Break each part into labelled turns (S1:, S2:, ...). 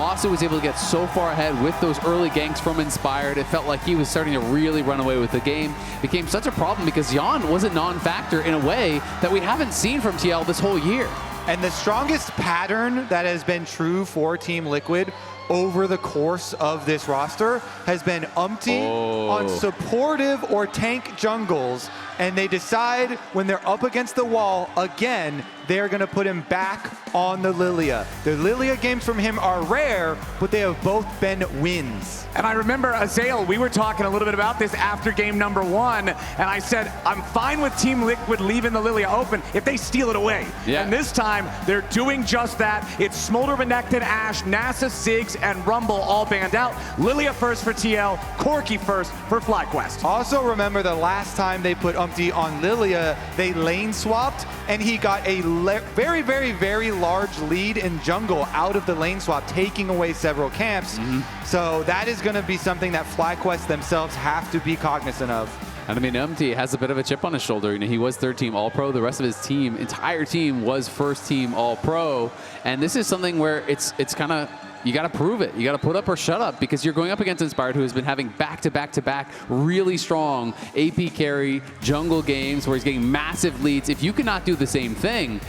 S1: Massu was able to get so far ahead with those early ganks from Inspired. It felt like he was starting to really run away with the game. It became such a problem because Yeon was a non-factor in a way that we haven't seen from TL this whole year.
S2: And the strongest pattern that has been true for Team Liquid over the course of this roster has been Umti on supportive or tank jungles, and they decide when they're up against the wall again, they're going to put him back on the Lillia. The Lillia games from him are rare, but they have both been wins.
S3: And I remember, Azael, we were talking a little bit about this after game number 1, and I said, I'm fine with Team Liquid leaving the Lillia open if they steal it away.
S1: Yeah.
S3: And this time, they're doing just that. It's Smolder, Renekton, Ashe, Nasa, Ziggs, and Rumble all banned out. Lillia first for TL, Corki first for FlyQuest.
S2: Also remember the last time they put Umti on Lillia, they lane swapped, and he got a very, very, very large lead in jungle out of the lane swap, taking away several camps. So that is going to be something that FlyQuest themselves have to be cognizant of.
S1: And I mean, Umti has a bit of a chip on his shoulder. You know, he was third team All-Pro. The rest of his team, entire team, was first team All-Pro. And this is something where it's kind of, you got to prove it. You got to put up or shut up, because you're going up against Inspired, who has been having back-to-back-to-back really strong AP carry jungle games where he's getting massive leads. If you cannot do the same thing,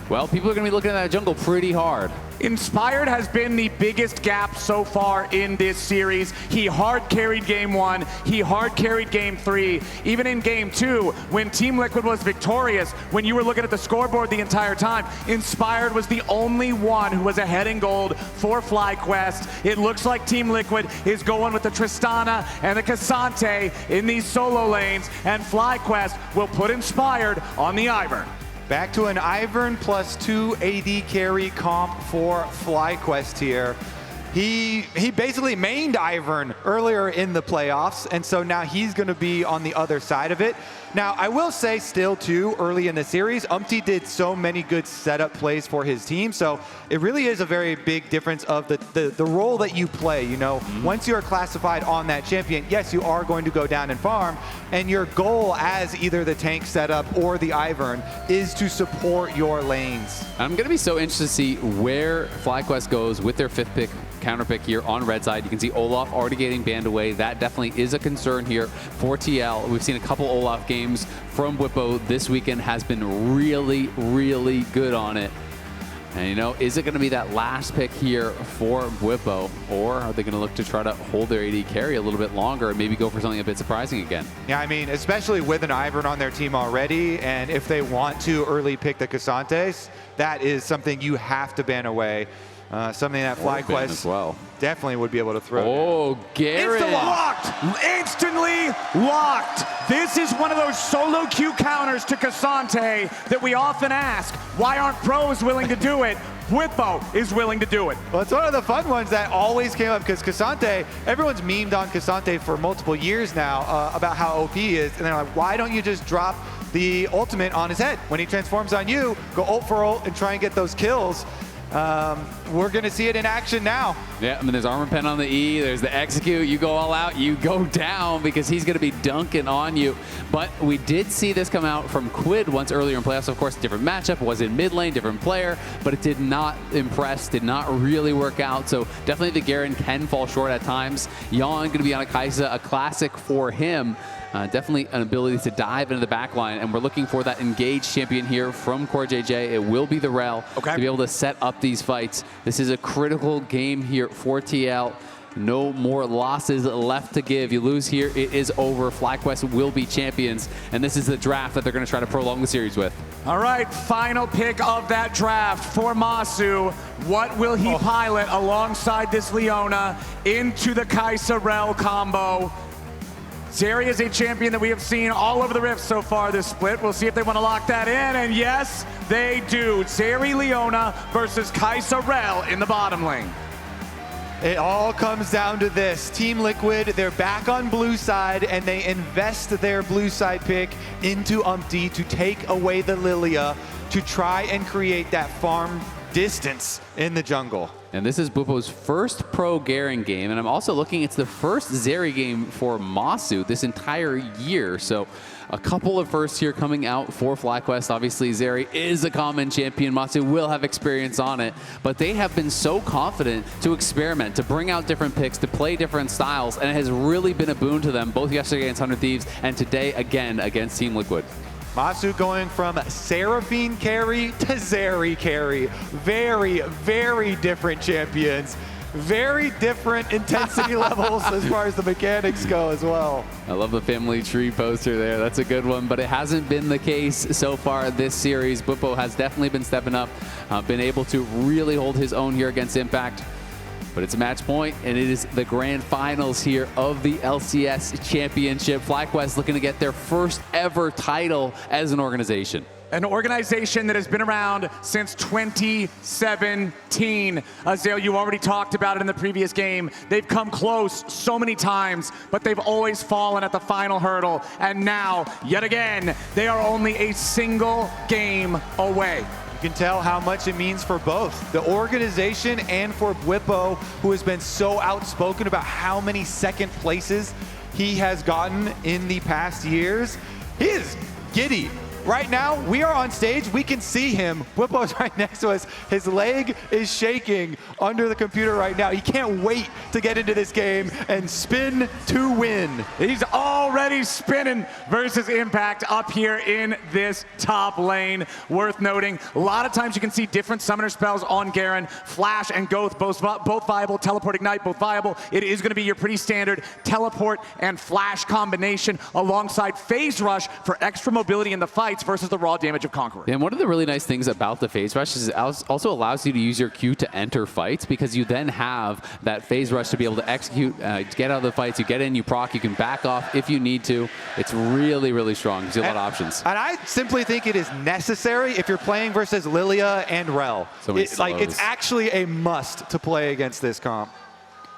S1: well, people are going to be looking at that jungle pretty hard.
S3: Inspired has been the biggest gap so far in this series. He hard carried game 1, he hard carried game 3. Even in game 2, when Team Liquid was victorious, when you were looking at the scoreboard the entire time, Inspired was the only one who was ahead in gold for FlyQuest. It looks like Team Liquid is going with the Tristana and the Ksante in these solo lanes, and FlyQuest will put Inspired on the Ivern.
S2: Back to an Ivern +2 AD carry comp for FlyQuest here. He basically mained Ivern earlier in the playoffs, and so now he's going to be on the other side of it. Now, I will say still, too, early in the series, Umti did so many good setup plays for his team, so it really is a very big difference of the role that you play, you know. Once you're classified on that champion, yes, you are going to go down and farm, and your goal as either the tank setup or the Ivern is to support your lanes.
S1: I'm going to be so interested to see where FlyQuest goes with their 5th pick, counter pick here on red side. You can see Olaf already getting banned away. That definitely is a concern here for TL. We've seen a couple Olaf games from Bwipo this weekend, has been really, really good on it. And you know, is it going to be that last pick here for Bwipo, or are they going to look to try to hold their AD carry a little bit longer and maybe go for something a bit surprising again? Yeah,
S2: I mean, especially with an Ivern on their team already, and if they want to early pick the Ksantes, that is something you have to ban away. Something that FlyQuest definitely would be able to throw.
S1: Oh, Garen.
S3: Instantly locked! Instantly locked! This is one of those solo Q counters to Ksante that we often ask, why aren't pros willing to do it? Bwipo is willing to do it.
S2: Well, it's one of the fun ones that always came up, because Ksante, everyone's memed on Ksante for multiple years now about how OP he is, and they're like, why don't you just drop the ultimate on his head? When he transforms on you, go ult for ult and try and get those kills. We're going to see it in action now.
S1: Yeah, I mean, there's armor pen on the E, there's the execute, you go all out, you go down, because he's going to be dunking on you. But we did see this come out from Quid once earlier in playoffs. Of course, different matchup, was in mid lane, different player, but it did not impress, did not really work out. So definitely the Garen can fall short at times. Yeon going to be on a Kaisa, a classic for him. Definitely an ability to dive into the backline, and we're looking for that engaged champion here from CoreJJ. It will be the Rell to be able to set up these fights. This is a critical game here for TL. No more losses left to give. You lose here, it is over. FlyQuest will be champions, and this is the draft that they're going to try to prolong the series with.
S3: All right, final pick of that draft for Massu. What will he pilot alongside this Leona into the Kaisa Rell combo? Zeri is a champion that we have seen all over the Rift so far this split. We'll see if they want to lock that in, and yes, they do. Zeri Leona versus Kaisa Rell in the bottom lane.
S2: It all comes down to this. Team Liquid, they're back on blue side, and they invest their blue side pick into Umti to take away the Lillia to try and create that farm distance in the jungle.
S1: And this is Bwipo's first pro Garen game, and I'm also looking, it's the first Zeri game for Massu this entire year. So a couple of firsts here coming out for FlyQuest. Obviously, Zeri is a common champion. Massu will have experience on it, but they have been so confident to experiment, to bring out different picks, to play different styles, and it has really been a boon to them, both yesterday against 100 Thieves and today again against Team Liquid.
S2: Massu going from Seraphine carry to Zeri carry. Very, very different champions. Very different intensity levels as far as the mechanics go as well.
S1: I love the family tree poster there. That's a good one, but it hasn't been the case so far this series. Bwipo has definitely been stepping up, been able to really hold his own here against Impact. But it's a match point, and it is the grand finals here of the LCS Championship. FlyQuest looking to get their first ever title as an organization.
S3: An organization that has been around since 2017. Azael, you already talked about it in the previous game. They've come close so many times, but they've always fallen at the final hurdle. And now, yet again, they are only a single game away.
S2: You can tell how much it means for both the organization and for Bwipo, who has been so outspoken about how many second places he has gotten in the past years. He is giddy. Right now, we are on stage. We can see him. Bwipo's right next to us. His leg is shaking under the computer right now. He can't wait to get into this game and spin to win.
S3: He's already spinning versus Impact up here in this top lane. Worth noting, a lot of times you can see different summoner spells on Garen. Flash and Goth, both viable. Teleport, Ignite, both viable. It is going to be your pretty standard teleport and flash combination alongside Phase Rush for extra mobility in the fight versus the raw damage of Conqueror.
S1: And one of the really nice things about the Phase Rush is it also allows you to use your Q to enter fights, because you then have that Phase Rush to be able to execute, get out of the fights, you get in, you proc, you can back off if you need to. It's really, really strong. Gives you a lot of options.
S2: And I simply think it is necessary if you're playing versus Lillia and Rell. It's actually a must to play against this comp.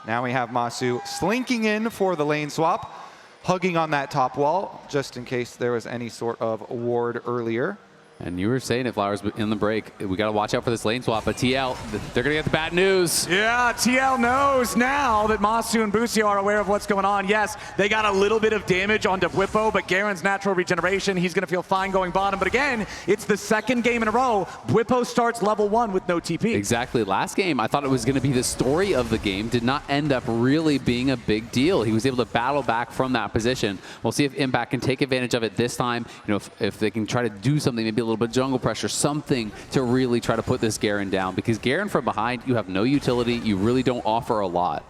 S2: Now we have Massu slinking in for the lane swap, hugging on that top wall, just in case there was any sort of ward earlier.
S1: And you were saying it, Flowers, in the break. We got to watch out for this lane swap. But TL, they're going to get the bad news.
S3: Yeah, TL knows now that Massu and Busio are aware of what's going on. Yes, they got a little bit of damage onto Bwipo, but Garen's natural regeneration, he's going to feel fine going bottom. But again, it's the second game in a row. Bwipo starts level 1 with no TP.
S1: Exactly. Last game, I thought it was going to be the story of the game. Did not end up really being a big deal. He was able to battle back from that position. We'll see if Impact can take advantage of it this time. You know, if they can try to do something, maybe a little bit of jungle pressure, something to really try to put this Garen down, because Garen from behind, you have no utility, you really don't offer a lot.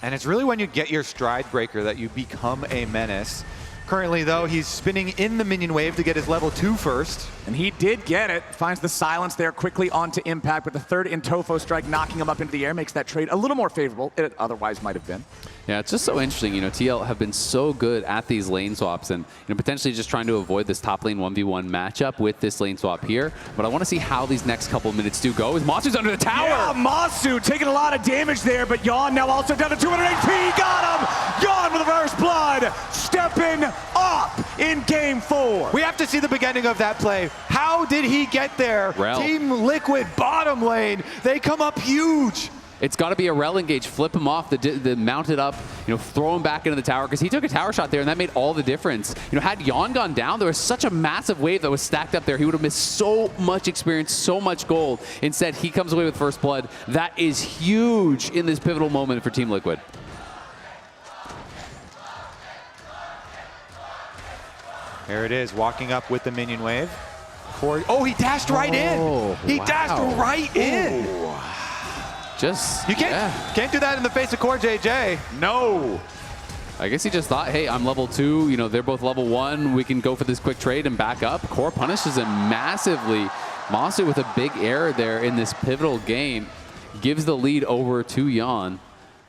S2: And it's really when you get your stride breaker that you become a menace. Currently, though, he's spinning in the minion wave to get his level 2 first.
S3: And he did get it. Finds the silence there quickly onto Impact, but the third Intofo strike knocking him up into the air makes that trade a little more favorable. It otherwise might have been.
S1: Yeah, it's just so interesting. You know, TL have been so good at these lane swaps, and potentially just trying to avoid this top lane 1v1 matchup with this lane swap here. But I want to see how these next couple of minutes do go. As Massu's under the tower.
S3: Yeah, Massu taking a lot of damage there, but Yeon now also down to 200 HP. Got him! Yeon with the first blood, stepping up in game 4.
S2: We have to see the beginning of that play. How did he get there?
S1: Rell.
S2: Team Liquid bottom lane. They come up huge.
S1: It's got to be a Rell engage, flip him off, the mount it up, throw him back into the tower, because he took a tower shot there, and that made all the difference. Had Yeon gone down, there was such a massive wave that was stacked up there. He would have missed so much experience, so much gold. Instead, he comes away with first blood. That is huge in this pivotal moment for Team Liquid.
S2: There it is, walking up with the minion wave. Oh, he dashed right in. He dashed right in.
S1: Just,
S2: you can't do that in the face of CoreJJ.
S3: No.
S1: I guess he just thought, hey, I'm level 2. They're both level 1. We can go for this quick trade and back up. Core punishes him massively. Massu with a big error there in this pivotal game gives the lead over to Yeon,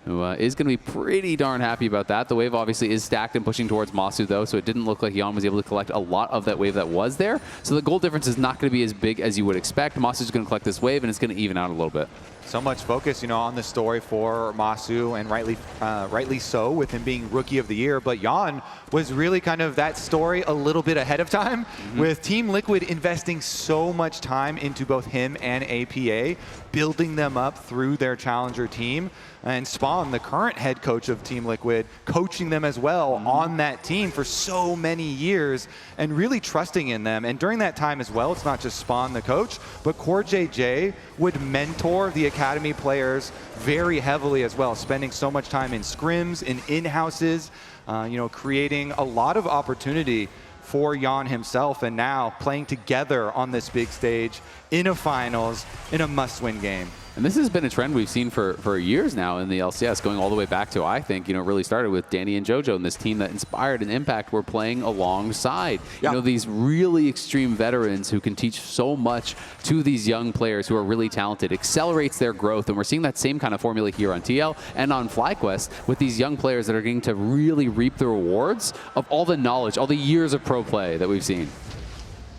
S1: who is going to be pretty darn happy about that. The wave obviously is stacked and pushing towards Massu, though, so it didn't look like Yeon was able to collect a lot of that wave that was there. So the gold difference is not going to be as big as you would expect. Massu's going to collect this wave, and it's going to even out a little bit.
S2: So much focus, you know, on the story for Massu, and rightly so, with him being Rookie of the Year. But Yeon was really kind of that story a little bit ahead of time, with Team Liquid investing so much time into both him and APA, building them up through their challenger team, and Spawn, the current head coach of Team Liquid, coaching them as well on that team for so many years and really trusting in them. And during that time as well, it's not just Spawn, the coach, but CoreJJ would mentor the academy players very heavily as well, spending so much time in scrims, in in-houses, you know, creating a lot of opportunity for Yeon himself, and now playing together on this big stage in a finals, in a must-win game.
S1: And this has been a trend we've seen for years now in the LCS, going all the way back to, I think, you know, it really started with Danny and JoJo and this team that Inspired and Impact were playing alongside. You know, these really extreme veterans who can teach so much to these young players who are really talented, accelerates their growth. And we're seeing that same kind of formula here on TL and on FlyQuest with these young players that are getting to really reap the rewards of all the knowledge, all the years of pro play that we've seen.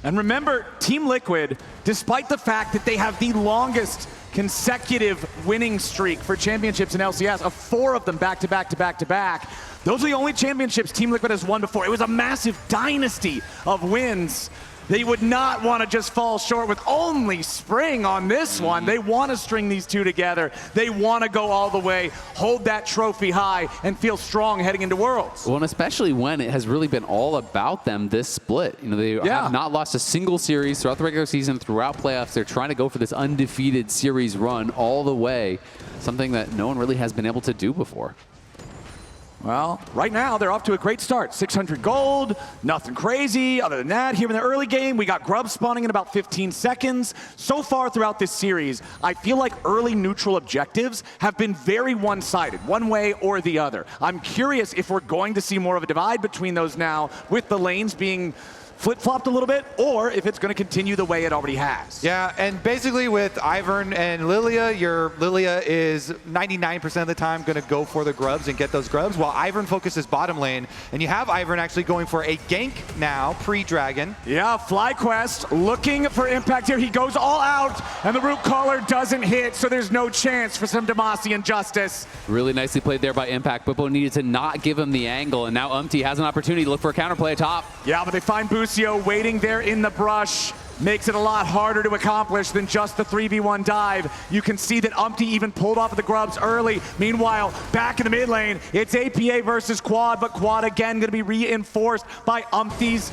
S3: And remember, Team Liquid, despite the fact that they have the longest consecutive winning streak for championships in LCS, of 4 of them back to back to back to back, those are the only championships Team Liquid has won before. It was a massive dynasty of wins. They would not want to just fall short with only Spring on this one. They want to string these two together. They want to go all the way, hold that trophy high, and feel strong heading into Worlds.
S1: Well, and especially when it has really been all about them this split. You know, they have not lost a single series throughout the regular season, throughout playoffs. They're trying to go for this undefeated series run all the way, something that no one really has been able to do before.
S3: Well, right now, they're off to a great start. 600 gold, nothing crazy. Other than that, here in the early game, we got Grub spawning in about 15 seconds. So far throughout this series, I feel like early neutral objectives have been very one-sided, one way or the other. I'm curious if we're going to see more of a divide between those now, with the lanes being flip-flopped a little bit, or if it's going to continue the way it already has.
S2: Yeah, and basically with Ivern and Lillia, your Lillia is 99% of the time going to go for the grubs and get those grubs, while Ivern focuses bottom lane. And you have Ivern actually going for a gank now, pre-Dragon.
S3: Yeah, FlyQuest looking for impact here. He goes all out, and the root caller doesn't hit, so there's no chance for some Demacian justice.
S1: Really nicely played there by Impact. Bwipo needed to not give him the angle, and now Umti has an opportunity to look for a counterplay atop.
S3: Yeah, but they find Busio waiting there in the brush. Makes it a lot harder to accomplish than just the 3v1 dive. You can see that Umti even pulled off of the grubs early. Meanwhile, back in the mid lane, it's APA versus Quad, but Quad again going to be reinforced by Umti's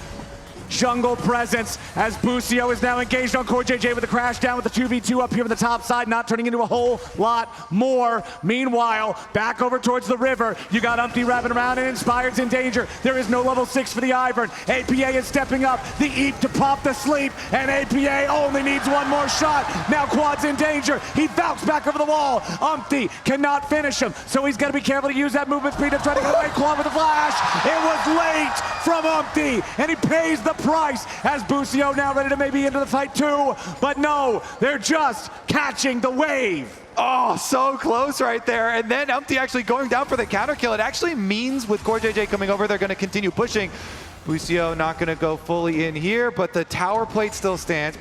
S3: jungle presence, as Busio is now engaged on CoreJJ with the crash down with the 2v2 up here on the top side, not turning into a whole lot more. Meanwhile, back over towards the river, you got Umti wrapping around, and Inspired's in danger. There is no level 6 for the Ivern. APA is stepping up, the Eep to pop the sleep, and APA only needs one more shot. Now Quad's in danger. He bounced back over the wall. Umti cannot finish him, so he's got to be careful to use that movement speed to try to get away. Quad with the flash. It was late from Umti, and he pays the price, as Busio now ready to maybe into the fight too. But no, they're just catching the wave.
S2: Oh, so close right there. And then Umti actually going down for the counter kill. It actually means with CoreJJ coming over, they're going to continue pushing. Busio not going to go fully in here, but the tower plate still stands.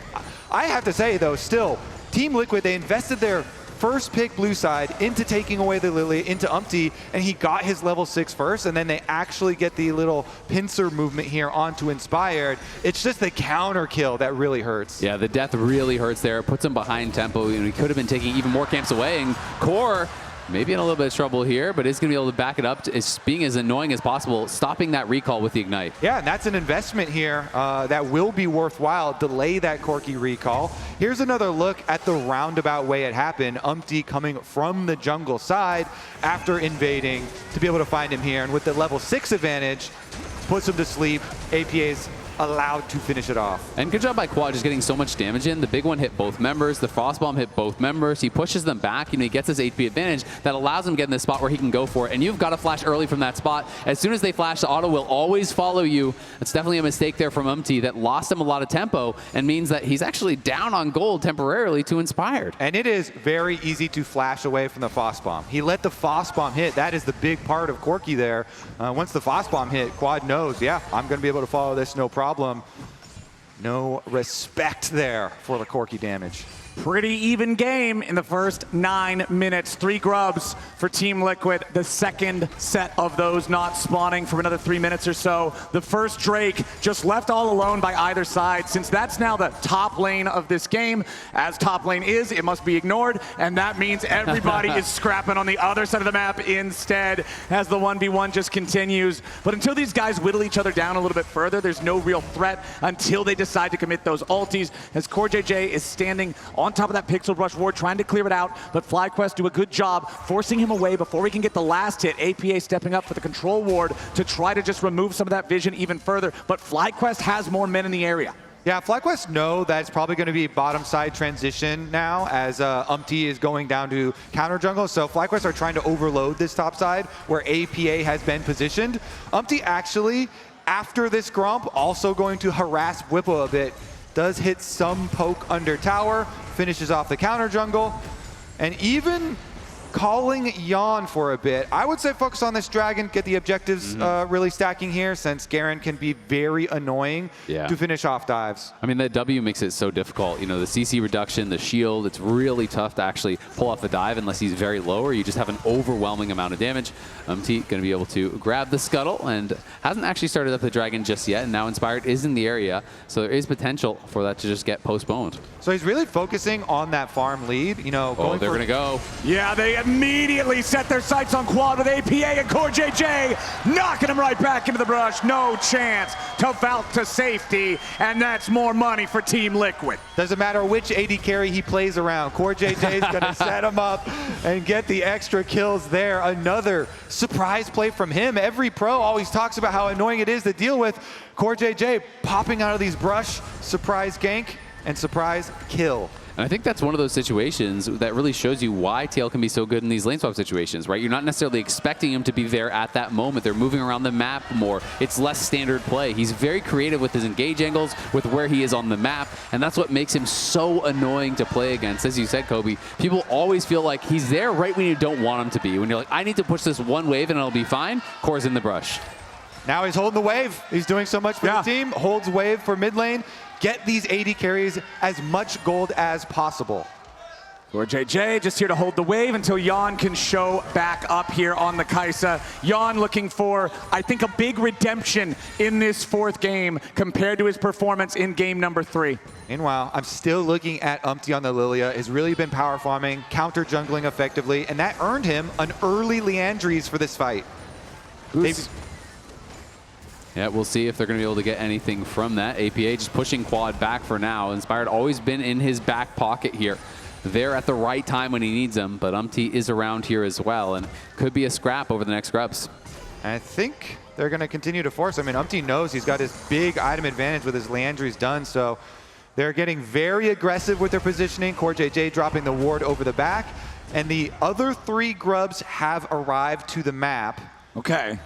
S2: I have to say, though, still, Team Liquid, they invested their first pick blue side into taking away the Lillia into Umti, and he got his level 6 first, and then they actually get the little pincer movement here onto Inspired. It's just the counter kill that really hurts.
S1: Yeah, the death really hurts there. It puts him behind tempo, and he could have been taking even more camps away, and Core maybe in a little bit of trouble here, but is going to be able to back it up as being as annoying as possible, stopping that recall with the Ignite.
S2: Yeah, and that's an investment here that will be worthwhile. Delay that Corki recall. Here's another look at the roundabout way it happened. Umti coming from the jungle side after invading to be able to find him here. And with the level 6 advantage, puts him to sleep. APA's allowed to finish it off.
S1: And good job by Quad just getting so much damage in. The big one hit both members. The Frost Bomb hit both members. He pushes them back. You know, he gets his HP advantage that allows him to get in this spot where he can go for it. And you've got to flash early from that spot. As soon as they flash, the auto will always follow you. It's definitely a mistake there from Umti that lost him a lot of tempo and means that he's actually down on gold temporarily to Inspired.
S2: And it is very easy to flash away from the Frost Bomb. He let the Frost Bomb hit. That is the big part of Corki there. Once the Frost Bomb hit, Quad knows, yeah, I'm going to be able to follow this no problem. No respect there for the Corki damage.
S3: Pretty even game in the first 9 minutes. 3 grubs for Team Liquid. The second set of those not spawning for another 3 minutes or so. The first Drake just left all alone by either side. Since that's now the top lane of this game, as top lane is, it must be ignored, and that means everybody is scrapping on the other side of the map instead as the 1v1 just continues. But until these guys whittle each other down a little bit further, there's no real threat until they decide to commit those ultis, as CoreJJ is standing on top of that pixel brush ward, trying to clear it out, but FlyQuest do a good job forcing him away before he can get the last hit. APA stepping up for the control ward to try to just remove some of that vision even further, but FlyQuest has more men in the area.
S2: Yeah, FlyQuest know that it's probably going to be bottom side transition now as Umti is going down to counter jungle. So FlyQuest are trying to overload this top side where APA has been positioned. Umti actually, after this Grump, also going to harass Bwipo a bit. Does hit some poke under tower, finishes off the counter jungle, and even calling Yeon for a bit. I would say focus on this dragon, get the objectives really stacking here, since Garen can be very annoying to finish off dives.
S1: I mean, that W makes it so difficult. You know, the CC reduction, the shield, it's really tough to actually pull off the dive unless he's very low or you just have an overwhelming amount of damage. Umti going to be able to grab the scuttle and hasn't actually started up the dragon just yet, and now Inspired is in the area, so there is potential for that to just get postponed.
S2: So he's really focusing on that farm lead, you know.
S1: They're going to go.
S3: Yeah, they immediately set their sights on quad with APA and CoreJJ, knocking him right back into the brush. No chance to vault to safety, and that's more money for Team Liquid.
S2: Doesn't matter which AD carry he plays around. CoreJJ is going to set him up and get the extra kills there. Another surprise play from him. Every pro always talks about how annoying it is to deal with. CoreJJ popping out of these brush, surprise gank, and surprise kill.
S1: And I think that's one of those situations that really shows you why TL can be so good in these lane swap situations, right? You're not necessarily expecting him to be there at that moment. They're moving around the map more. It's less standard play. He's very creative with his engage angles, with where he is on the map, and that's what makes him so annoying to play against. As you said, Kobe, people always feel like he's there right when you don't want him to be. When you're like, I need to push this one wave and it'll be fine, Core's in the brush.
S2: Now he's holding the wave. He's doing so much for the team. Holds wave for mid lane. Get these AD carries as much gold as possible.
S3: CoreJJ just here to hold the wave until Yeon can show back up here on the Kaisa. Yeon looking for, I think, a big redemption in this 4th game compared to his performance in game number 3.
S2: Meanwhile, I'm still looking at Umti on the Lillia. Has really been power farming, counter jungling effectively, and that earned him an early Leandries for this fight.
S1: Yeah, we'll see if they're going to be able to get anything from that. APA just pushing quad back for now. Inspired always been in his back pocket here. There at the right time when he needs them, but Umti is around here as well and could be a scrap over the next grubs.
S2: I think they're going to continue to force. I mean, Umti knows he's got his big item advantage with his Leandries done, so they're getting very aggressive with their positioning. CoreJJ dropping the ward over the back, and the other 3 grubs have arrived to the map.
S3: Okay.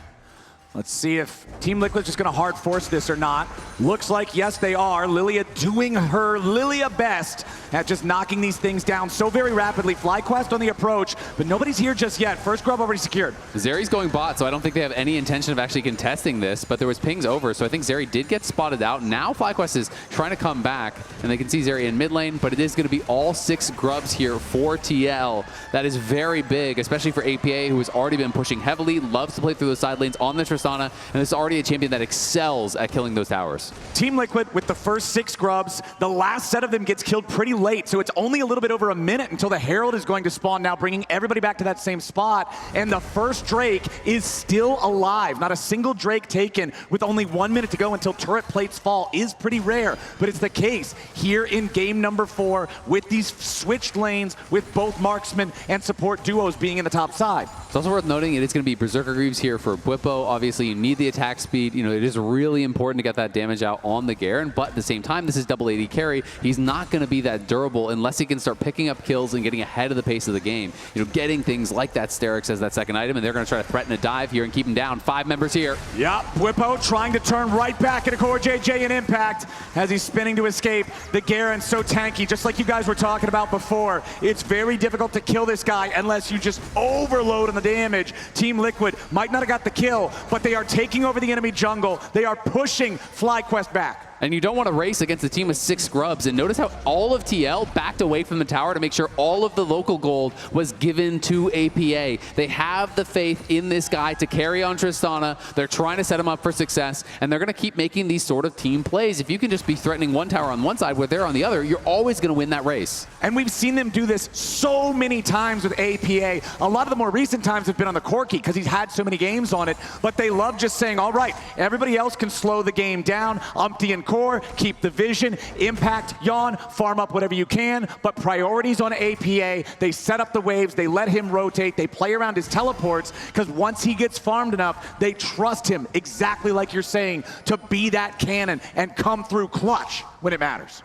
S3: Let's see if Team Liquid's just going to hard force this or not. Looks like, yes, they are. Lillia doing her Lillia best at just knocking these things down so very rapidly. FlyQuest on the approach, but nobody's here just yet. First grub already secured.
S1: Zeri's going bot, so I don't think they have any intention of actually contesting this, but there was pings over, so I think Zeri did get spotted out. Now FlyQuest is trying to come back, and they can see Zeri in mid lane, but it is going to be all 6 grubs here for TL. That is very big, especially for APA, who has already been pushing heavily, loves to play through those side lanes on the Tristana, and this is already a champion that excels at killing those towers.
S3: Team Liquid with the first 6 grubs. The last set of them gets killed pretty late, so it's only a little bit over a minute until the Herald is going to spawn now, bringing everybody back to that same spot. And the first Drake is still alive. Not a single Drake taken with only 1 minute to go until turret plates fall is pretty rare, but it's the case here in game number 4 with these switched lanes with both marksman and support duos being in the top side.
S1: It's also worth noting it is going to be Berserker Greaves here for Bwipo. Obviously, you need the attack speed. You know, it is really important to get that damage out on the Garen, but at the same time, this is double AD carry. He's not going to be that durable unless he can start picking up kills and getting ahead of the pace of the game. You know, getting things like that Sterix as that second item, and they're going to try to threaten a dive here and keep him down. 5 members here.
S3: Yep, Bwipo trying to turn right back into CoreJJ and Impact as he's spinning to escape. The Garen so tanky, just like you guys were talking about before. It's very difficult to kill this guy unless you just overload on the damage. Team Liquid might not have got the kill, but they are taking over the enemy jungle. They are pushing FlyQuest back.
S1: And you don't want to race against a team with 6 scrubs. And notice how all of TL backed away from the tower to make sure all of the local gold was given to APA. They have the faith in this guy to carry on Tristana. They're trying to set him up for success, and they're going to keep making these sort of team plays. If you can just be threatening one tower on one side where they're on the other, you're always going to win that race.
S3: And we've seen them do this so many times with APA. A lot of the more recent times have been on the Corki because he's had so many games on it, but they love just saying, all right, everybody else can slow the game down. Umti and Core, keep the vision, impact, Yeon, farm up whatever you can, but priorities on APA. They set up the waves, they let him rotate, they play around his teleports, because once he gets farmed enough, they trust him, exactly like you're saying, to be that cannon and come through clutch when it matters.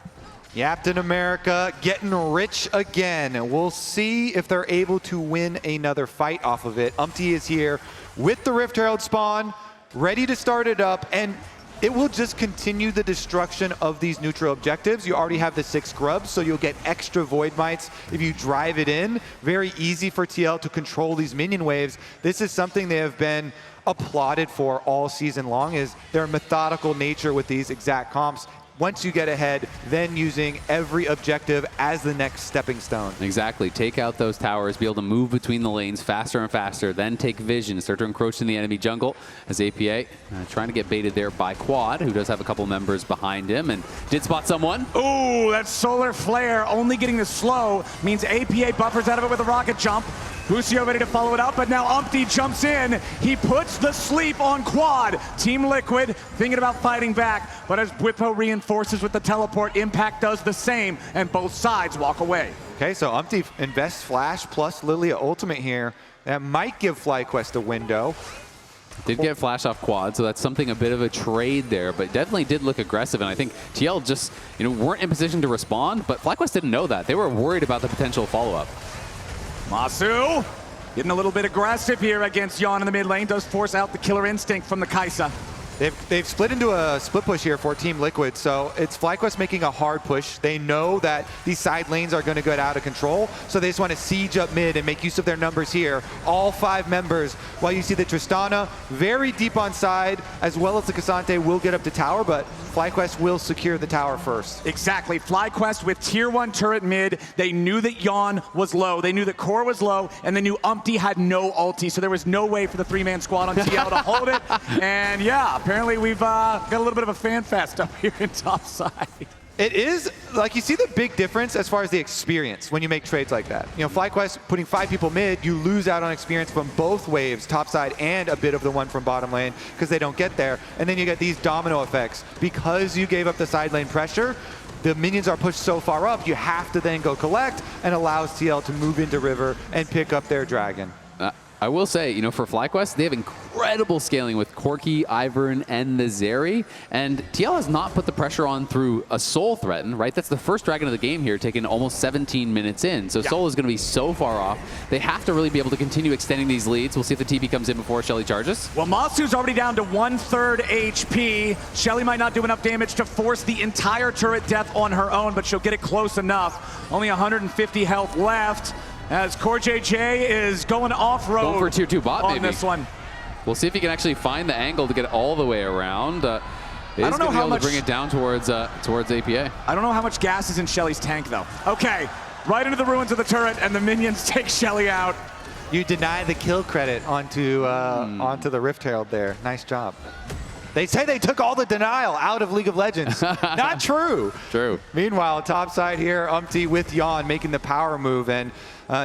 S2: Captain America getting rich again. We'll see if they're able to win another fight off of it. Umti is here with the Rift Herald spawn, ready to start it up, and it will just continue the destruction of these neutral objectives. You already have the 6 scrubs, so you'll get extra Void Mites if you drive it in. Very easy for TL to control these minion waves. This is something they have been applauded for all season long, is their methodical nature with these exact comps. Once you get ahead, then using every objective as the next stepping stone.
S1: Exactly. Take out those towers, be able to move between the lanes faster and faster, then take vision, start to encroach in the enemy jungle as APA trying to get baited there by Quad, who does have a couple members behind him and did spot someone.
S3: Ooh, that solar flare only getting the slow means APA buffers out of it with a rocket jump. Busio ready to follow it up, but now Umti jumps in. He puts the sleep on Quad. Team Liquid thinking about fighting back, but as Bwipo reinforces with the teleport, Impact does the same, and both sides walk away.
S2: Okay, so Umti invests Flash plus Lillia ultimate here. That might give FlyQuest a window.
S1: Did get flash off Quad, so that's something, a bit of a trade there, but definitely did look aggressive, and I think TL just, weren't in position to respond, but FlyQuest didn't know that. They were worried about the potential follow-up.
S3: Massu getting a little bit aggressive here against Yeon in the mid lane, does force out the killer instinct from the Kaisa.
S2: They've split into a split push here for Team Liquid, so it's FlyQuest making a hard push. They know that these side lanes are going to get out of control, so they just want to siege up mid and make use of their numbers here. All 5 members, while you see the Tristana very deep on side, as well as the Ksante will get up to tower, but FlyQuest will secure the tower first.
S3: Exactly. FlyQuest with tier 1 turret mid. They knew that Yeon was low. They knew that Core was low, and they knew Umti had no ulti, so there was no way for the 3-man squad on TL to hold it. And yeah, apparently we've got a little bit of a fan fest up here in topside.
S2: It is, like, you see the big difference as far as the experience when you make trades like that. FlyQuest putting 5 people mid, you lose out on experience from both waves, topside and a bit of the one from bottom lane, because they don't get there. And then you get these domino effects. Because you gave up the side lane pressure, the minions are pushed so far up, you have to then go collect, and allows TL to move into river and pick up their dragon.
S1: I will say, for FlyQuest, they have incredible scaling with Corki, Ivern, and the Zeri. And TL has not put the pressure on through a Soul threaten, right? That's the first dragon of the game here, taking almost 17 minutes in. So yeah. Soul is going to be so far off. They have to really be able to continue extending these leads. We'll see if the TP comes in before Shelly charges.
S3: Well, Massu's already down to 1/3 HP. Shelly might not do enough damage to force the entire turret death on her own, but she'll get it close enough. Only 150 health left. As CoreJJ is going off-road
S1: going for tier 2 bot,
S3: on
S1: maybe.
S3: This one.
S1: We'll see if he can actually find the angle to get all the way around.
S3: I don't know how much
S1: to bring it down towards APA.
S3: I don't know how much gas is in Shelly's tank, though. Okay, right into the ruins of the turret, and the minions take Shelly out.
S2: You deny the kill credit onto the Rift Herald there. Nice job. They say they took all the denial out of League of Legends. Not true.
S1: True.
S2: Meanwhile, topside here, Umti with Yeon making the power move, and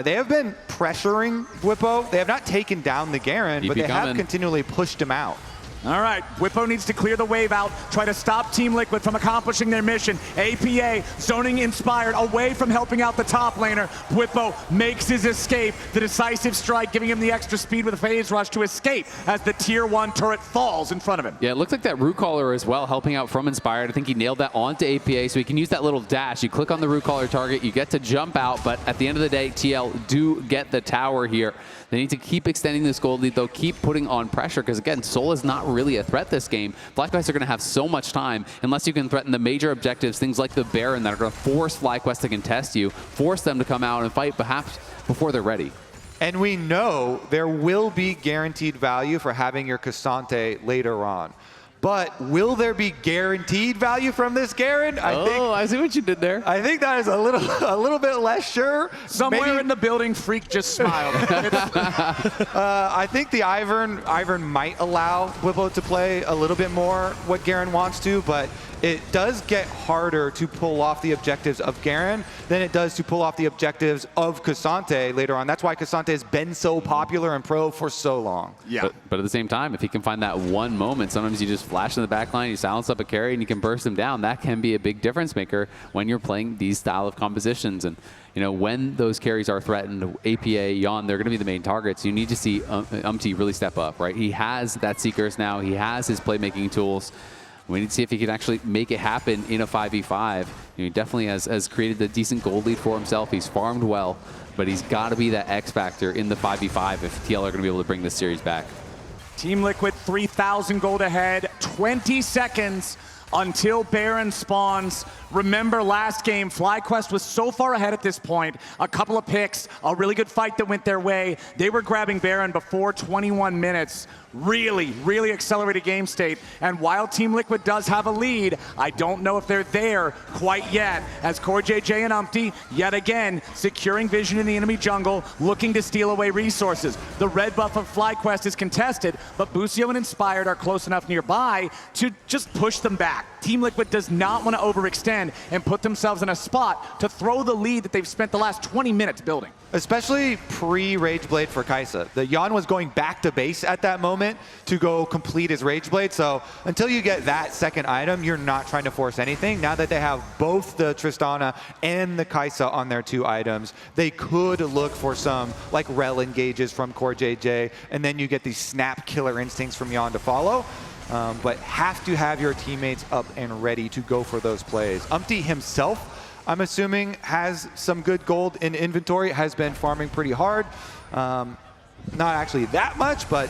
S2: they have been pressuring Bwipo. They have not taken down the Garen, but they have continually pushed him out.
S3: All right, Bwipo needs to clear the wave out, try to stop Team Liquid from accomplishing their mission. APA zoning inspired away from helping out the top laner. Bwipo makes his escape. The decisive strike giving him the extra speed with a phase rush to escape as the tier 1 turret falls in front of him.
S1: Yeah, it looks like that root caller as well, helping out from Inspired. I think he nailed that onto APA, so he can use that little dash. You click on the root caller target, you get to jump out, but at the end of the day, TL do get the tower here. They need to keep extending this gold lead, though, keep putting on pressure, because again, Soul is not really a threat this game. FlyQuest are going to have so much time unless you can threaten the major objectives, things like the Baron, that are going to force FlyQuest to contest you, force them to come out and fight perhaps before they're ready.
S2: And we know there will be guaranteed value for having your Ksante later on. But will there be guaranteed value from this Garen?
S1: I see what you did there.
S2: I think that is a little bit less sure.
S3: Somewhere
S2: Maybe,
S3: in the building, Freak just smiled.
S2: I think the Ivern might allow Bwipo to play a little bit more what Garen wants to, but it does get harder to pull off the objectives of Garen than it does to pull off the objectives of Ksante later on. That's why Ksante has been so popular in pro for so long.
S3: Yeah.
S1: But at the same time, if he can find that one moment, sometimes you just flash in the back line, you silence up a carry, and you can burst him down. That can be a big difference maker when you're playing these style of compositions. And you know, when those carries are threatened, APA, Yeon, they're going to be the main targets. You need to see Umti really step up, right? He has that Seekers now. He has his playmaking tools. We need to see if he can actually make it happen in a 5v5. He definitely has created a decent gold lead for himself. He's farmed well, but he's got to be that X factor in the 5v5 if TL are going to be able to bring this series back.
S3: Team Liquid 3,000 gold ahead, 20 seconds until Baron spawns. Remember last game, FlyQuest was so far ahead at this point. A couple of picks, a really good fight that went their way. They were grabbing Baron before 21 minutes. Really, really accelerated game state. And while Team Liquid does have a lead, I don't know if they're there quite yet, as CoreJJ and Umti, yet again, securing vision in the enemy jungle, looking to steal away resources. The red buff of FlyQuest is contested, but Busio and Inspired are close enough nearby to just push them back. Team Liquid does not want to overextend and put themselves in a spot to throw the lead that they've spent the last 20 minutes building.
S2: Especially pre-Rageblade for Kaisa. The Yeon was going back to base at that moment to go complete his Rageblade, so until you get that second item, you're not trying to force anything. Now that they have both the Tristana and the Kaisa on their 2 items, they could look for some, like Rell engages from CoreJJ, and then you get these snap killer instincts from Yeon to follow. But have to have your teammates up and ready to go for those plays. Umti himself, I'm assuming, has some good gold in inventory, has been farming pretty hard. Not actually that much, but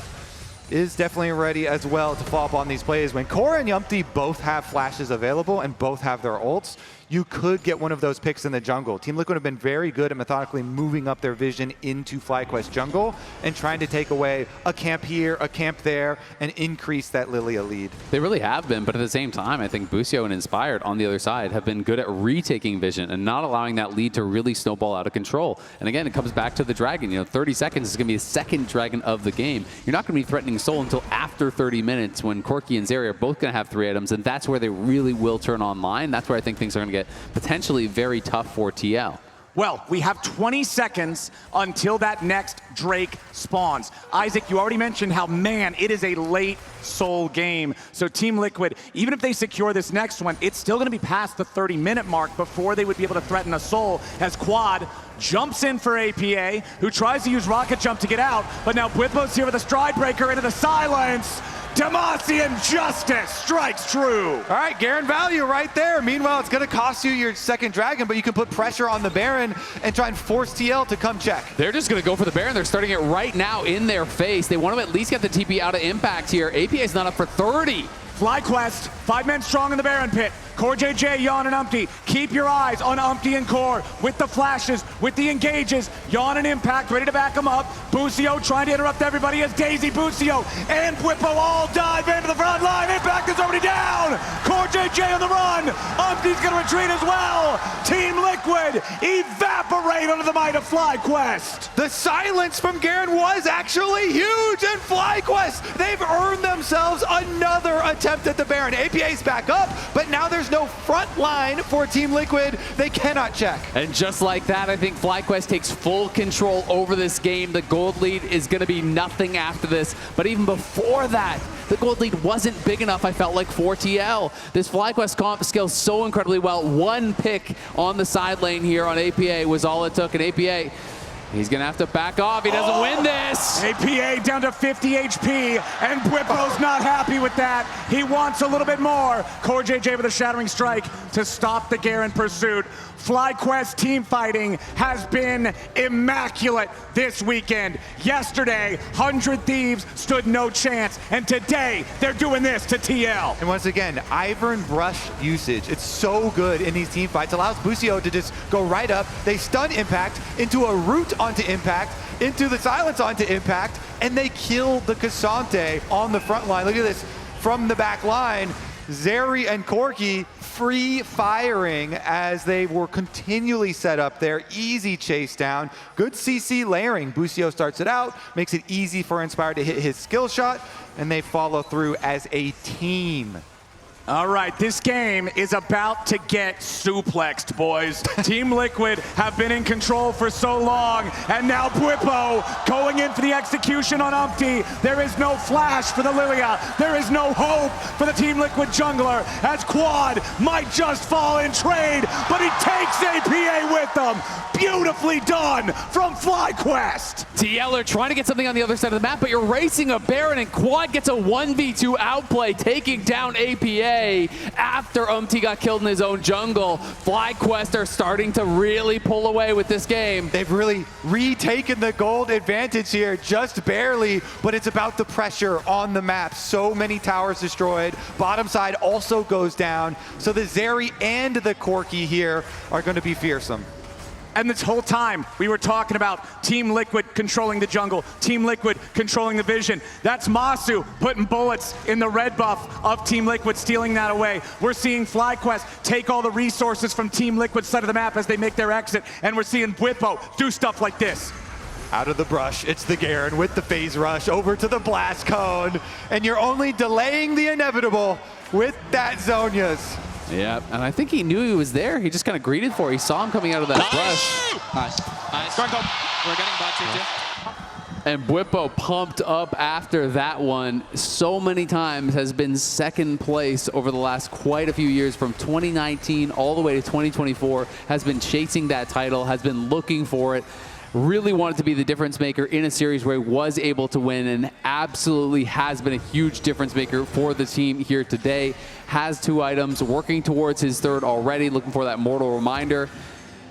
S2: is definitely ready as well to follow up on these plays. When Core and Umti both have flashes available and both have their ults, you could get one of those picks in the jungle. Team Liquid have been very good at methodically moving up their vision into FlyQuest jungle and trying to take away a camp here, a camp there, and increase that Lillia lead.
S1: They really have been, but at the same time, I think Busio and Inspired on the other side have been good at retaking vision and not allowing that lead to really snowball out of control. And again, it comes back to the dragon. You know, 30 seconds is going to be the second dragon of the game. You're not going to be threatening Soul until after 30 minutes when Corki and Zeri are both going to have 3 items, and that's where they really will turn online. That's where I think things are going to get potentially very tough for TL.
S3: Well, we have 20 seconds until that next Drake spawns. Isaac, you already mentioned how, man, it is a late Soul game. So Team Liquid, even if they secure this next one, it's still going to be past the 30-minute mark before they would be able to threaten a Soul, as Quad jumps in for APA, who tries to use Rocket Jump to get out, but now Bwipo's here with a Stride Breaker into the silence. Demacian Justice strikes true.
S2: All right, Garen value right there. Meanwhile, it's going to cost you your second dragon, but you can put pressure on the Baron and try and force TL to come check.
S1: They're just going to go for the Baron. They're starting it right now in their face. They want to at least get the TP out of impact here. APA is not up for 30.
S3: FlyQuest, 5 men strong in the Baron pit. CoreJJ, Yeon, and Umti. Keep your eyes on Umti and Core with the flashes, with the engages. Yeon and Impact ready to back him up. Busio trying to interrupt everybody as Daisy, Busio, and Bwipo all dive into the front line. Impact is already down. CoreJJ on the run. Umti's going to retreat as well. Team Liquid evaporate under the might of FlyQuest.
S2: The silence from Garen was actually huge, and FlyQuest, they've earned themselves another attempt at the Baron. APA's back up, but now there's no front line for Team Liquid. They cannot check.
S1: And just like that, I think FlyQuest takes full control over this game. The gold lead is going to be nothing after this. But even before that, the gold lead wasn't big enough, I felt like, for TL. This FlyQuest comp scales so incredibly well. One pick on the side lane here on APA was all it took. And APA, he's going to have to back off. He doesn't win this.
S3: APA down to 50 HP, and Bwipo's not happy with that. He wants a little bit more. CoreJJ with a Shattering Strike to stop the Garen pursuit. FlyQuest team fighting has been immaculate this weekend. Yesterday, 100 Thieves stood no chance, and today they're doing this to TL.
S2: And once again, Ivern brush usage. It's so good in these team fights. Allows Busio to just go right up. They stun Impact into a root onto Impact, into the silence onto Impact, and they kill the Ksante on the front line. Look at this. from the back line. Zeri and Corki free firing as they were continually set up there. Easy chase down. Good CC layering. Busio starts it out, makes it easy for Inspired to hit his skill shot, and they follow through as a team.
S3: All right, this game is about to get suplexed, boys. Team Liquid have been in control for so long, and now Bwipo going in for the execution on Umti. There is no flash for the Lillia. There is no hope for the Team Liquid jungler, as Quad might just fall in trade, but he takes APA with them. Beautifully done from FlyQuest.
S1: TL are trying to get something on the other side of the map, but you're racing a Baron, and Quad gets a 1v2 outplay, taking down APA. After Umti got killed in his own jungle. FlyQuest are starting to really pull away with this game.
S2: They've really retaken the gold advantage here, just barely, but it's about the pressure on the map. So many towers destroyed. Bottom side also goes down. So the Zeri and the Corki here are going to be fearsome.
S3: And this whole time, we were talking about Team Liquid controlling the jungle, Team Liquid controlling the vision. That's Massu putting bullets in the red buff of Team Liquid, stealing that away. We're seeing FlyQuest take all the resources from Team Liquid's side of the map as they make their exit, and we're seeing Bwipo do stuff like this.
S2: Out of the brush, it's the Garen with the phase rush over to the blast cone, and you're only delaying the inevitable with that Zhonya's.
S1: Yeah, and I think he knew he was there. He just kind of greeted for it. He saw him coming out of that brush.
S4: Nice. We're getting bot too.
S1: And Bwipo pumped up after that one so many times, has been second place over the last quite a few years, from 2019 all the way to 2024, has been chasing that title, has been looking for it. Really wanted to be the difference maker in a series where he was able to win, and absolutely has been a huge difference maker for the team here today. Has 2 items, working towards his 3rd already, looking for that mortal reminder.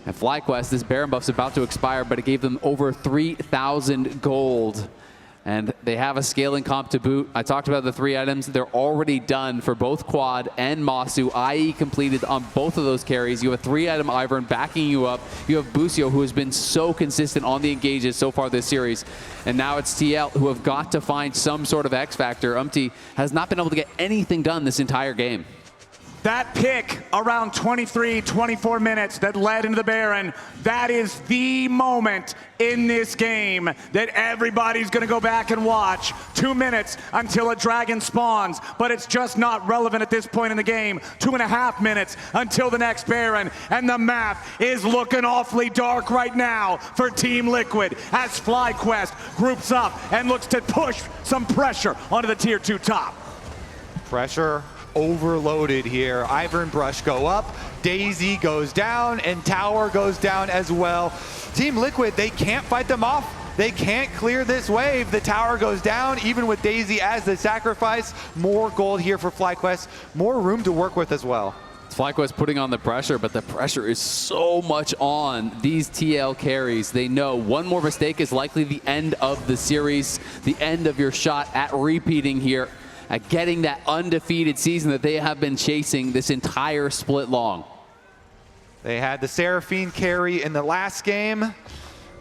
S1: And FlyQuest, this Baron buff's about to expire, but it gave them over 3,000 gold. And they have a scaling comp to boot. I talked about the 3 items. They're already done for both Quad and Massu. IE completed on both of those carries. You have a 3-item Ivern backing you up. You have Busio, who has been so consistent on the engages so far this series. And now it's TL, who have got to find some sort of X factor. Umti has not been able to get anything done this entire game.
S3: That pick around 23, 24 minutes that led into the Baron, that is the moment in this game that everybody's going to go back and watch. 2 minutes until a dragon spawns, but it's just not relevant at this point in the game. 2.5 minutes until the next Baron, and the map is looking awfully dark right now for Team Liquid as FlyQuest groups up and looks to push some pressure onto the tier 2 top.
S2: Pressure overloaded here. Ivern brush go up, Daisy goes down, and tower goes down as well. Team Liquid, they can't fight them off. They can't clear this wave. The tower goes down, even with Daisy as the sacrifice. More gold here for FlyQuest. More room to work with as well.
S1: FlyQuest putting on the pressure, but the pressure is so much on these TL carries. They know one more mistake is likely the end of the series, the end of your shot at repeating here, at getting that undefeated season that they have been chasing this entire split long.
S2: They had the Seraphine carry in the last game.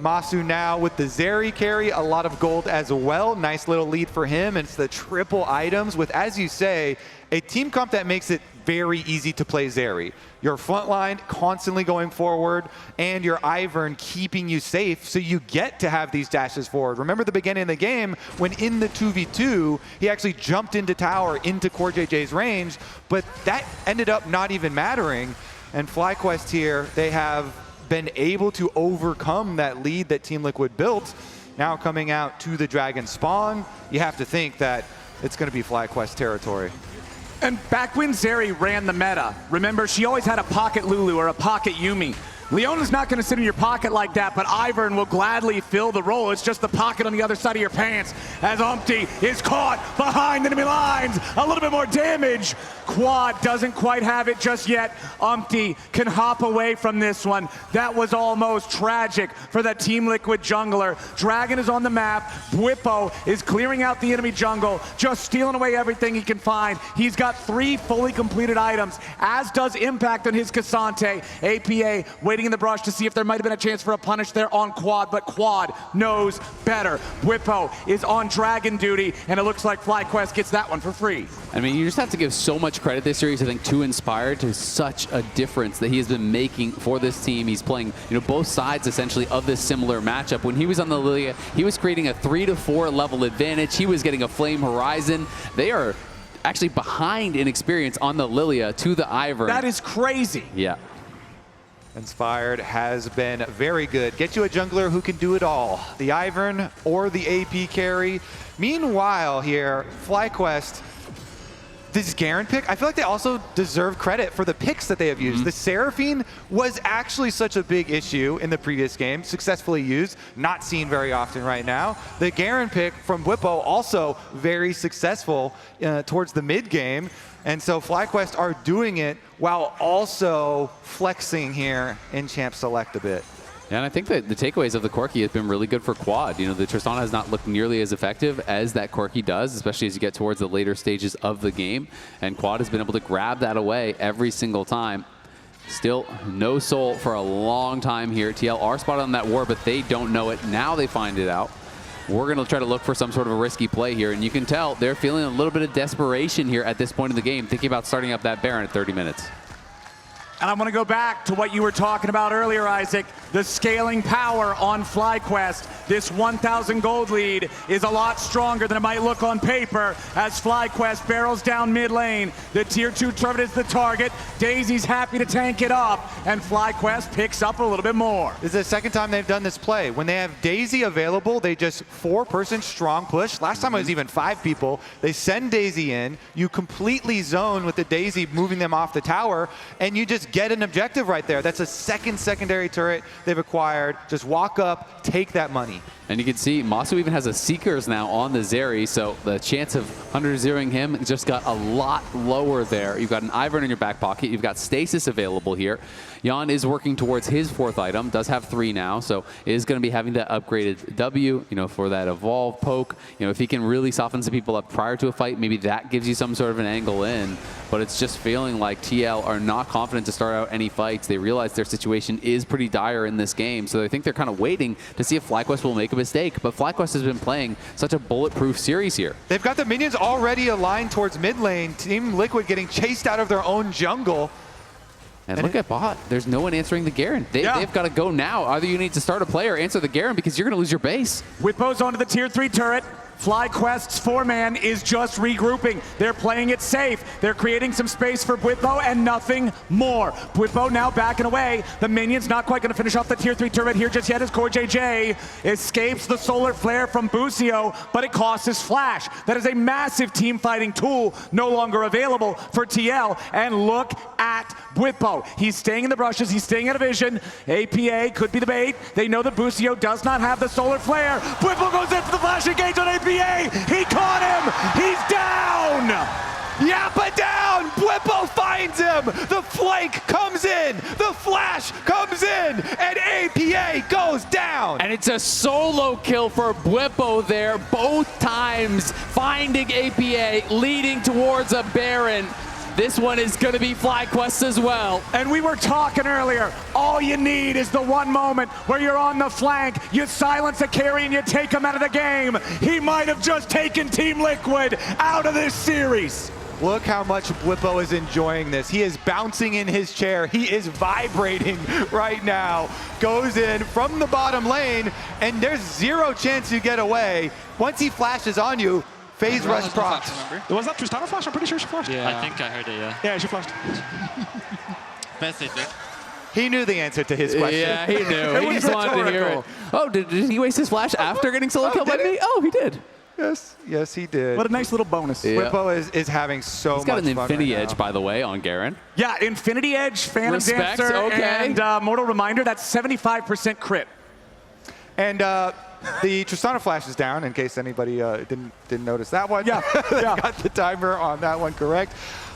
S2: Massu now with the Zeri carry, a lot of gold as well. Nice little lead for him. It's the triple items with, as you say, a team comp that makes it very easy to play Zeri. Your front line constantly going forward, and your Ivern keeping you safe, so you get to have these dashes forward. Remember the beginning of the game when in the 2v2, he actually jumped into tower, into CoreJJ's range, but that ended up not even mattering. And FlyQuest here, they have been able to overcome that lead that Team Liquid built. Now coming out to the dragon spawn, you have to think that it's going to be FlyQuest territory.
S3: And back when Zeri ran the meta, remember, she always had a pocket Lulu or a pocket Yuumi. Leona's not going to sit in your pocket like that, but Ivern will gladly fill the role. It's just the pocket on the other side of your pants as Umti is caught behind enemy lines. A little bit more damage. Quad doesn't quite have it just yet. Umti can hop away from this one. That was almost tragic for that Team Liquid jungler. Dragon is on the map. Bwipo is clearing out the enemy jungle, just stealing away everything he can find. He's got 3 fully completed items, as does Impact on his Ksante. APA waiting in the brush to see if there might have been a chance for a punish there on Quad, but Quad knows better. Bwipo is on Dragon duty, and it looks like FlyQuest gets that one for free.
S1: I mean, you just have to give so much credit this series, I think, to Inspired, to such a difference that he has been making for this team. He's playing, both sides essentially of this similar matchup. When he was on the Lillia, he was creating a 3 to 4 level advantage. He was getting a Flame Horizon. They are actually behind in experience on the Lillia to the Ivern.
S3: That is crazy.
S1: Yeah.
S2: Inspired has been very good. Get you a jungler who can do it all. The Ivern or the AP carry. Meanwhile here, FlyQuest, this Garen pick, I feel like they also deserve credit for the picks that they have used. The Seraphine was actually such a big issue in the previous game, successfully used, not seen very often right now. The Garen pick from Bwipo also very successful towards the mid game. And so FlyQuest are doing it while also flexing here in Champ Select a bit.
S1: Yeah, and I think that the takeaways of the Corki have been really good for Quad. The Tristana has not looked nearly as effective as that Corki does, especially as you get towards the later stages of the game. And Quad has been able to grab that away every single time. Still no soul for a long time here. TL are spotted on that war, but they don't know it. Now they find it out. We're going to try to look for some sort of a risky play here, and you can tell they're feeling a little bit of desperation here at this point in the game, thinking about starting up that Baron at 30 minutes.
S3: And I'm going to go back to what you were talking about earlier, Isaac. The scaling power on FlyQuest. This 1,000 gold lead is a lot stronger than it might look on paper as FlyQuest barrels down mid lane. The tier 2 turret is the target. Daisy's happy to tank it up, and FlyQuest picks up a little bit more.
S2: This is the second time they've done this play. When they have Daisy available, they just 4-person strong push. Last time it was even 5 people. They send Daisy in. You completely zone with the Daisy moving them off the tower, and you just get an objective right there. That's a secondary turret they've acquired. Just walk up, take that money.
S1: And you can see Massu even has a Seekers now on the Zeri, so the chance of 100-0ing him just got a lot lower there. You've got an Ivern in your back pocket. You've got Stasis available here. Yeon is working towards his 4th item, does have 3 now, so is going to be having that upgraded W, for that evolve poke. If he can really soften some people up prior to a fight, maybe that gives you some sort of an angle in. But it's just feeling like TL are not confident to start out any fights. They realize their situation is pretty dire in this game, so I think they're kind of waiting to see if FlyQuest will make a mistake. But FlyQuest has been playing such a bulletproof series here.
S2: They've got the minions already aligned towards mid lane. Team Liquid getting chased out of their own jungle.
S1: And look at bot. There's no one answering the Garen. They've got to go now. Either you need to start a play or answer the Garen because you're going to lose your base.
S3: Bwipo's onto the tier 3 turret. FlyQuest's 4-man is just regrouping. They're playing it safe. They're creating some space for Bwipo and nothing more. Bwipo now backing away. The minion's not quite going to finish off the tier 3 turret here just yet as CoreJJ escapes the solar flare from Busio, but it costs his flash. That is a massive team fighting tool no longer available for TL. And look at Bwipo. He's staying in the brushes. He's staying out of vision. APA could be the bait. They know that Busio does not have the solar flare. Bwipo goes in for the flash engage on APA. He caught him! He's down!
S2: Yappa down! Bwipo finds him! The flank comes in! The flash comes in! And APA goes down!
S1: And it's a solo kill for Bwipo there, both times finding APA, leading towards a Baron. This one is going to be FlyQuest as well.
S3: And we were talking earlier, all you need is the one moment where you're on the flank, you silence a carry and you take him out of the game. He might have just taken Team Liquid out of this series.
S2: Look how much Bwipo is enjoying this. He is bouncing in his chair. He is vibrating right now. Goes in from the bottom lane, and there's 0 chance you get away. Once he flashes on you, phase rush procs.
S5: Was that Tristana flash? I'm pretty sure she flashed.
S4: Yeah. I think I heard it, yeah.
S5: Yeah, she flashed.
S4: Best I think.
S2: He knew the answer to his question.
S1: Yeah, he knew. He just wanted to hear it. Oh, did he waste his flash after getting solo killed by me? Oh, he did.
S2: Yes, he did.
S3: What a nice little bonus.
S2: Yeah. Bwipo is having so much fun.
S1: He's got an Infinity
S2: right
S1: Edge, by the way, on Garen.
S3: Yeah, Infinity Edge, Phantom
S1: Respect,
S3: Dancer,
S1: okay.
S3: and Mortal Reminder, that's 75% crit.
S2: And the Tristana flash is down, in case anybody didn't notice that one.
S3: Yeah,
S2: Got the timer on that one correct.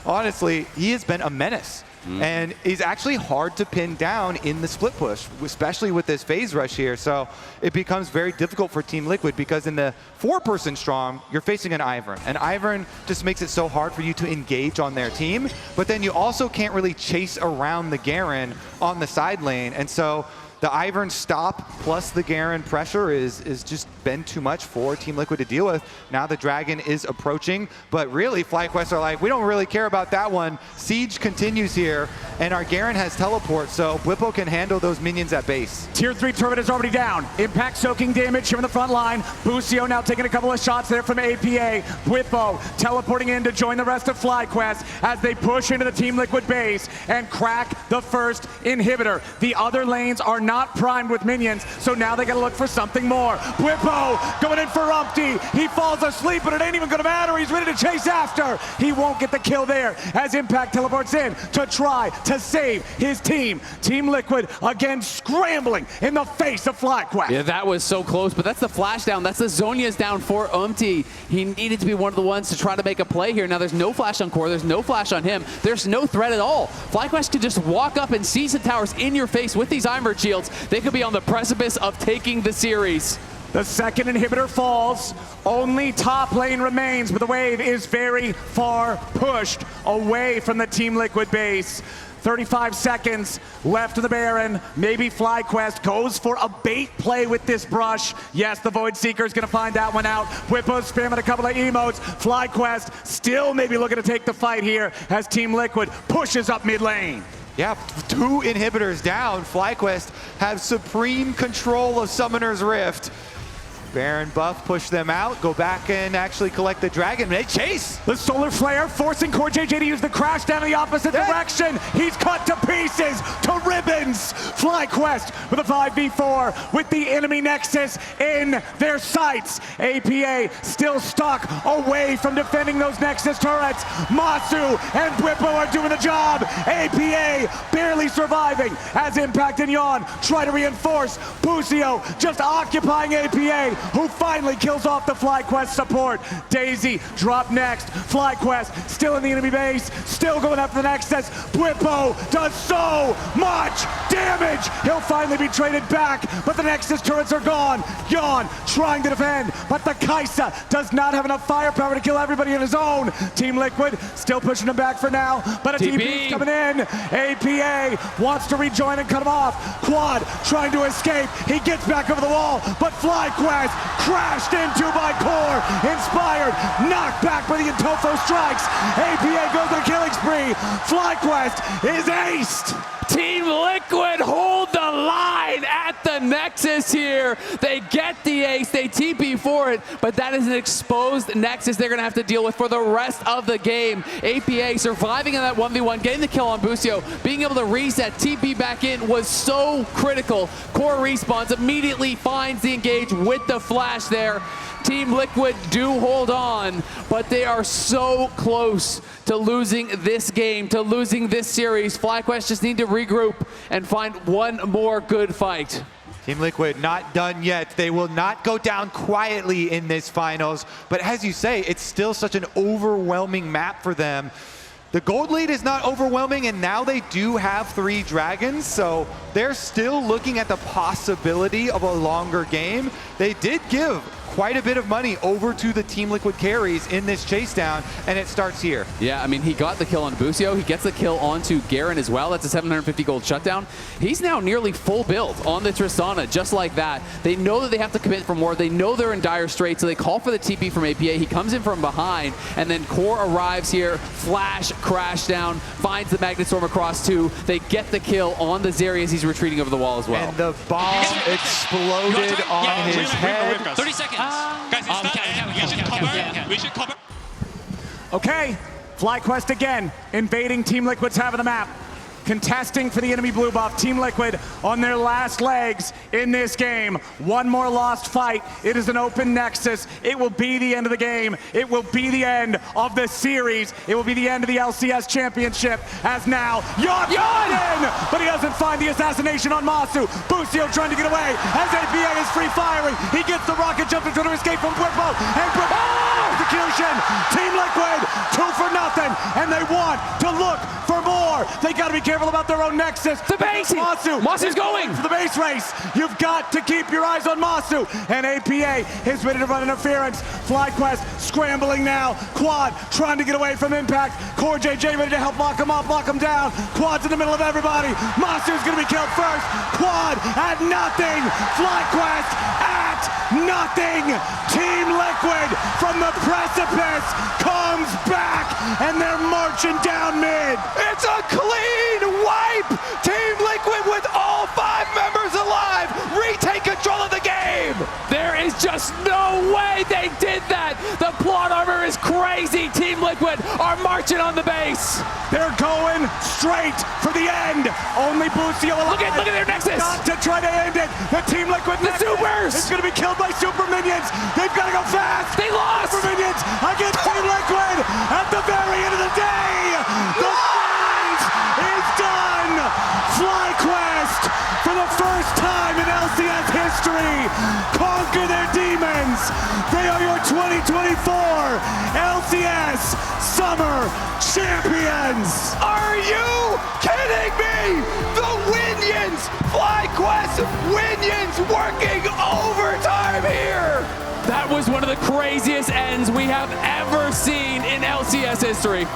S2: Honestly, he has been a menace And he's actually hard to pin down in the split push, especially with this phase rush here. So it becomes very difficult for Team Liquid because in the 4-person Storm, you're facing an Ivern. And Ivern just makes it so hard for you to engage on their team. But then you also can't really chase around the Garen on the side lane. And so the Ivern stop plus the Garen pressure is just been too much for Team Liquid to deal with. Now the Dragon is approaching, but really FlyQuest are like, we don't really care about that one. Siege continues here, and our Garen has teleport, so Bwipo can handle those minions at base.
S3: Tier 3 turret is already down. Impact soaking damage here in the front line. Busio now taking a couple of shots there from APA. Bwipo teleporting in to join the rest of FlyQuest as they push into the Team Liquid base and crack the first inhibitor. The other lanes are not primed with minions, so now they gotta look for something more. Bwipo going in for Umti. He falls asleep, but it ain't even gonna matter. He's ready to chase after. He won't get the kill there as Impact teleports in to try to save his team. Team Liquid again scrambling in the face of FlyQuest.
S1: Yeah, that was so close, but that's the flash down. That's the Zhonya's down for Umti. He needed to be one of the ones to try to make a play here. Now there's no flash on Core, there's no flash on him. There's no threat at all. FlyQuest could just walk up and seize the towers in your face with these Ivern shields. They could be on the precipice of taking the series.
S3: The second inhibitor falls, only top lane remains, but the wave is very far pushed away from the Team Liquid base. 35 seconds left of the Baron. Maybe FlyQuest goes for a bait play with this brush. Yes, the Void Seeker is going to find that one out. Bwipo's spamming a couple of emotes. FlyQuest still maybe looking to take the fight here as Team Liquid pushes up mid lane.
S2: Yeah, 2 inhibitors down. FlyQuest have supreme control of Summoner's Rift. Baron buff, push them out, go back and actually collect the Dragon. They chase!
S3: The Solar Flare forcing CoreJJ to use the crash down in the opposite direction. He's cut to pieces, to ribbons. FlyQuest with a 5v4 with the enemy Nexus in their sights. APA still stuck away from defending those Nexus turrets. Massu and Bwipo are doing the job. APA barely surviving as Impact and Yeon try to reinforce. Busio just occupying APA, who finally kills off the FlyQuest support. Daisy drop next. FlyQuest still in the enemy base, still going after the Nexus. Bwipo does so much damage. He'll finally be traded back, but the Nexus turrets are gone. Yeon trying to defend, but the Kaisa does not have enough firepower to kill everybody on his own. Team Liquid still pushing him back for now, but a TP is coming in. APA wants to rejoin and cut him off. Quad trying to escape. He gets back over the wall, but FlyQuest crashed into by Core, inspired, knocked back by the Intofo strikes. APA goes on a killing spree. FlyQuest is aced.
S1: Team Liquid hold the line at the Nexus here. They get the ace, they TP for it, but that is an exposed Nexus they're gonna have to deal with for the rest of the game. APA surviving in that 1v1, getting the kill on Busio, being able to reset, TP back in was so critical. Core respawns, immediately finds the engage with the flash there. Team Liquid do hold on, but they are so close to losing this game, to losing this series. FlyQuest just need to regroup and find one more good fight.
S2: Team Liquid not done yet. They will not go down quietly in this finals, but as you say, it's still such an overwhelming map for them. The gold lead is not overwhelming, and now they do have 3 dragons, so they're still looking at the possibility of a longer game. They did give quite a bit of money over to the Team Liquid carries in this chase down, and it starts here.
S1: Yeah, I mean, he got the kill on Busio. He gets the kill onto Garen as well. That's a 750 gold shutdown. He's now nearly full build on the Tristana, just like that. They know that they have to commit for more. They know they're in dire straits, so they call for the TP from APA. He comes in from behind, and then Core arrives here. Flash, crash down, finds the Magnet Storm across 2. They get the kill on the Zeri as he's retreating over the wall as well.
S2: And the bomb exploded on his head.
S4: 30 seconds. Guys, we should cover.
S3: Okay, FlyQuest again, invading Team Liquid's half of the map. Contesting for the enemy blue buff. Team Liquid on their last legs in this game. One more lost fight. It is an open Nexus. It will be the end of the game. It will be the end of the series. It will be the end of the LCS championship as now Yeon in, but he doesn't find the assassination on Massu. Busio trying to get away as APA is free firing. He gets the rocket jump to try to escape from Bwipo, and execution. Team Liquid 2 for nothing, and they want to look for more. more. They got to be careful about their own nexus.
S1: The base! Massu's going!
S3: For the base race. You've got to keep your eyes on Massu. And APA is ready to run interference. FlyQuest scrambling now. Quad trying to get away from impact. CoreJJ ready to help lock him up, lock him down. Quad's in the middle of everybody. Massu's going to be killed first. Quad at nothing. FlyQuest at nothing. Team Liquid from the precipice comes back, and they're marching down mid.
S2: It's a clean wipe! Team Liquid with all 5 members alive retake control of the game!
S1: There is just no way they did that. The plot armor is crazy. Team Liquid are marching on the base.
S3: They're going straight for the end. Only Busio alive.
S1: Look at their nexus.
S3: Got to try to end it. The Team Liquid nexus
S1: supers
S3: is going to be killed by super minions. They've got to go fast.
S1: They lost.
S3: Super minions against Team Liquid. At the very end of the day, the fight is done. FlyQuest, for the first time in LCS history, conquer their demons. They are your 2024 LCS Summer Champions.
S2: Are you kidding me? The Winions! FlyQuest Winions working overtime here!
S1: That was one of the craziest ends we have ever seen in LCS history.